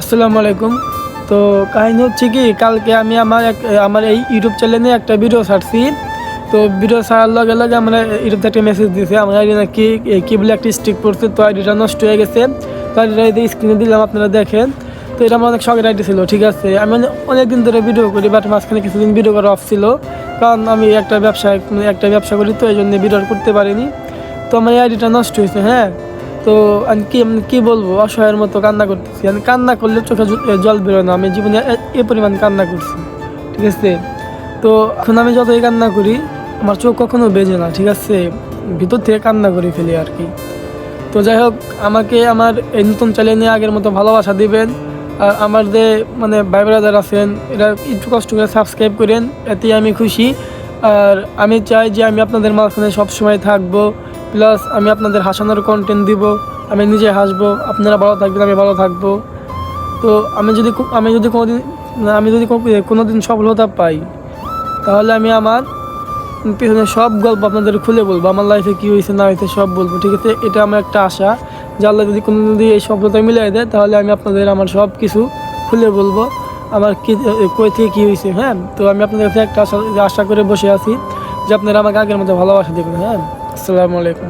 আসসালামু আলাইকুম। তো কাহিনী হচ্ছে কি, কালকে আমি আমার এই ইউটিউব চ্যানেলে একটা ভিডিও ছাড়ছি। তো ভিডিও ছাড়ার লগে লগে আমরা ইউটিউব থেকে একটা মেসেজ দিয়েছে আমার আইডি নাকি কি বলে একটা স্ট্রিক পড়ছে, তো আইডিটা নষ্ট হয়ে গেছে। তো আইডিটা স্ক্রিনে দিলাম, আপনারা দেখেন। তো এটা আমার অনেক শখের আইডি ছিল, ঠিক আছে। আমি অনেক দিন ধরে ভিডিও করি, বাট মাঝখানে কিছুদিন ভিডিও করা অফ ছিল, কারণ আমি একটা ব্যবসা করি, তো এই জন্য ভিডিও করতে পারিনি। তো আমার এই আইডিটা নষ্ট হয়েছে, হ্যাঁ। তো আমি কি বলবো, অসহায়ের মতো কান্না করতেছি। আমি কান্না করলে চোখে জল বেরোয় না, আমি জীবনে এ পরিমাণ কান্না করছি, ঠিক আছে। তো এখন আমি যতই কান্না করি আমার চোখ কখনো বেজে না, ঠিক আছে। ভিতর থেকে কান্না করে ফেলি আর কি। তো যাই হোক, আমাকে আমার এই নতুন চ্যানেলে আগের মতো ভালোবাসা দিবেন। আর আমার যে ভাই ব্রাদার আছেন, এরা একটু কষ্ট করে সাবস্ক্রাইব করেন, এতেই আমি খুশি। আর আমি চাই যে আমি আপনাদের মাঝখানে সবসময় থাকবো, প্লাস আমি আপনাদের হাসানোর কন্টেন্ট দিব। আমি নিজে হাসবো, আপনারা ভালো থাকবেন, আমি ভালো থাকবো। তো আমি যদি কোনোদিন সফলতা পাই, তাহলে আমি আমার পিছনে সব গল্প আপনাদের খুলে বলবো, আমার লাইফে কী হয়েছে না হয়েছে সব বলবো, ঠিক আছে। এটা আমার একটা আশা যে আল্লাহ যদি এই সফলতা মিলিয়ে দেয়, তাহলে আমি আপনাদের আমার সব কিছু খুলে বলবো, আমার কই থেকে কী হয়েছে, হ্যাঁ। তো আমি আপনাদের কাছে একটা আশা করে বসে আছি যে আপনারা আমাকে আগের মতো ভালোবাসা দেবেন, হ্যাঁ। আসসালামু আলাইকুম।